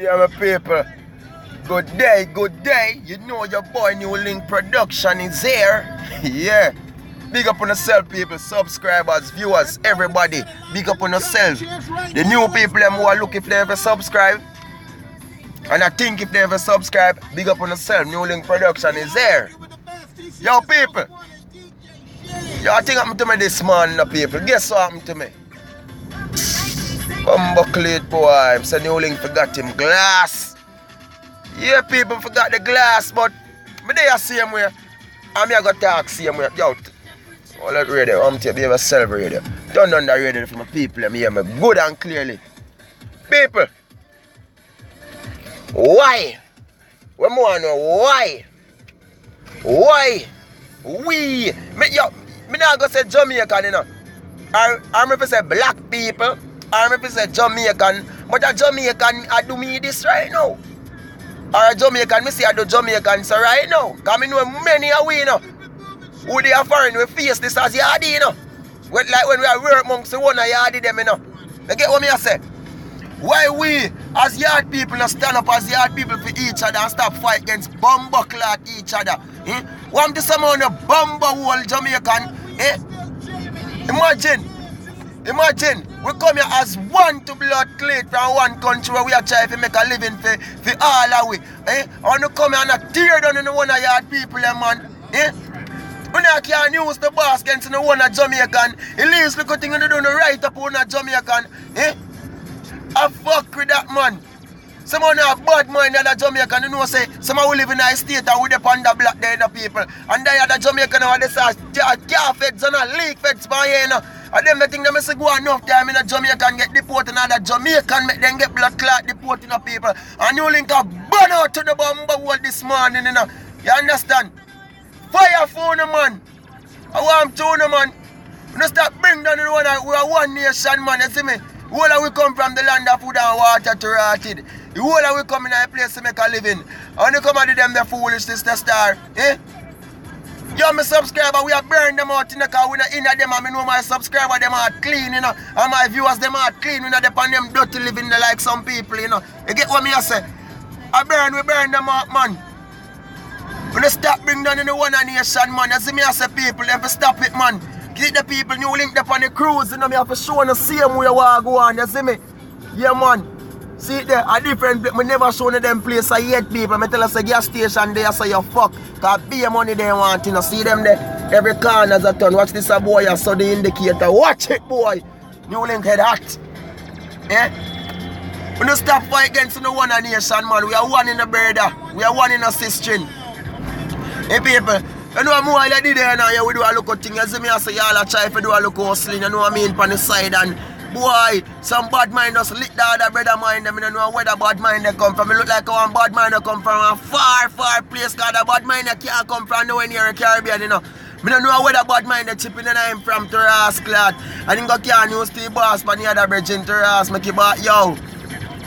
Yeah, my people. Good day, good day. You know your boy New Link Production is here. Yeah. Big up on yourself, people, subscribers, viewers, everybody. Big up on yourself. The new people them who are looking if they ever subscribe. And I think if they ever subscribe, big up on yourself. New Link Production is here. Yo, people. Yo, I think happened to me this morning, people. Guess what happened to me? Buckle it, boy. I'm saying New Link forgot him glass. Yeah, people forgot the glass, but me they are same way. I'm here to talk same way. Yo, all that radio, I'm to be able to celebrate radio. Turn on the radio for my people. I'm hear me good and clearly. People, why? We want to know why? Why? Me not going to say Jamaican, you know. I'm going to say black people. I'm going to say Jamaican. But a Jamaican, I do me this right now. Or a Jamaican, me say I do Jamaican, so right now. Because I know many are we, you know. Who they are foreign, we face this as yardy, you know. Like when we are work amongst the one of yardy them, you know. You get what me I say? Why we, as yard people, not stand up as yard people for each other and stop fight against bumbo clot each other? Eh? Want to summon a bumbo whole Jamaican? Eh? Imagine, we come here as one to blood cleat from one country where we are trying to make a living for all of we. Eh? And we come here and tear down in the one of yard people, man. Eh? We not can use the boss against the one of Jamaican. At least look at things they do the right up on a Jamaican. Eh? I fuck with that, man. Someone have bad mind that Jamaican, you know, say, someone who live in a state and with the panda black there, the people. And they are the Jamaican who they say, car feds and leak feds by here, you know. And them they think they must go enough time in a Jamaican get deported and the Jamaican make them get blood clot deporting the people. And you link a burn out to the bomber world this morning, you know. You understand? Fire phone, man. I want to, man. You know, start bring down the one, we are one nation, man, you see me? All of we come from the land of food and water to rotted. The whole of we come in a place to make a living. And you come and do them the foolishness to start. Eh? Yo, my subscriber, we are burn them out in the car. We not in them and I know my subscriber, them are clean, you know. And my viewers, them are clean. We not depend them dirty living like some people, you know. You get what me I say? We burn them out, man. We don't stop bring down in the one nation, man. You see me I say people, they have to stop it, man. Get the people New Link up on the cruise, you know, me have to show the same way you want to go on, you see me? Yeah, man. See it there, a different place, I never show them place, I hate people. I tell us a gas station there, so you fuck. Because be money they want, you know, see them there. Every corner's a turn. Watch this a boy, I saw the indicator. Watch it, boy. New Link head hot. Yeah? We don't stop fight against the one nation, man. We are one in the brother. We are one in a sister. Hey, people. You know more I did there now, yeah, we do a look of thing. You see me, I say y'all try to do a look of hustling, you know what I mean, on the side. And boy, some bad mind just lick the other brother mind them. You know where the bad mind they come from. It look like one bad mind they come from a far place, because the bad mind they can't come from nowhere near the Caribbean, you know. I don't know where the bad mind they chipping in him from Terrace Clat. I think I can't use the boss for the other bridge in Terrace. Make it back, yo.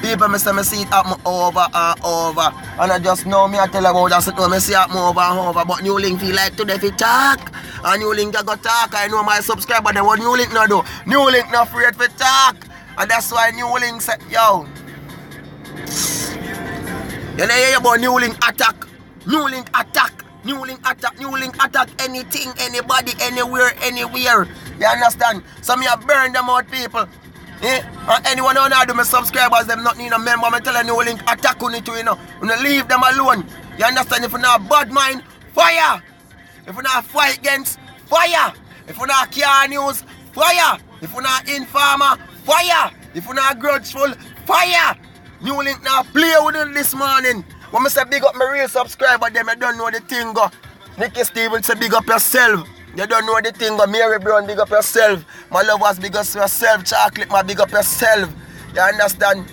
People me say me see it happen over and over. And I just know me I tell about that so me see it happen over and over. But New Link feel like today if it talk. And New Link I go talk. I know my subscriber then what New Link not do. New Link not afraid to talk. And that's why New Link said, yo. You know hear about New Link attack. New Link attack. New Link attack. New Link attack anything, anybody, anywhere. You understand? So me I burn them out, people. Eh? And anyone who not do my subscribers, them not need a member. I'm telling New Link attack on it too, you know. You know, leave them alone. You understand? If you not bad mind, fire. If you not fight against, fire. If you not care news, fire. If you not informer, fire. If you not grudgeful, fire. New Link now play with it this morning. When I say big up my real subscriber, them I don't know the thing go. Nicky Stevens say big up yourself. You don't know the thing, but Mary Brown, big up yourself. My lovers, big up yourself. Chocolate, my big up yourself. You understand?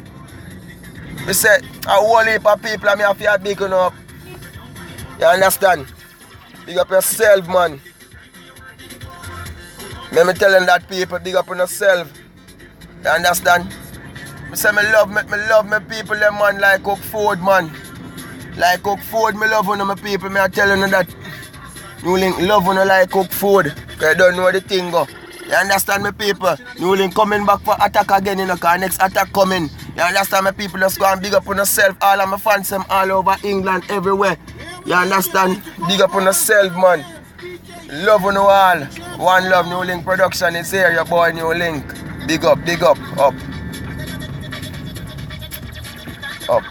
We say, a whole heap of people, I have to big enough. You understand? Big up yourself, man. Me telling that people, big up on yourself. You understand? Me say, me love my people, them, man, like cook food, man. Like cook food, me love on my people, me I telling you that. New Link love when you like cook food. You don't know the thing go. You understand me, people? New Link coming back for attack again, you know, because next attack coming. You understand me, people? Just go and big up on yourself. All of my fans them all over England, everywhere. You understand? Big up on yourself, man. Love on the wall. One love, New Link production is here, your boy New Link. Big up, up. Up.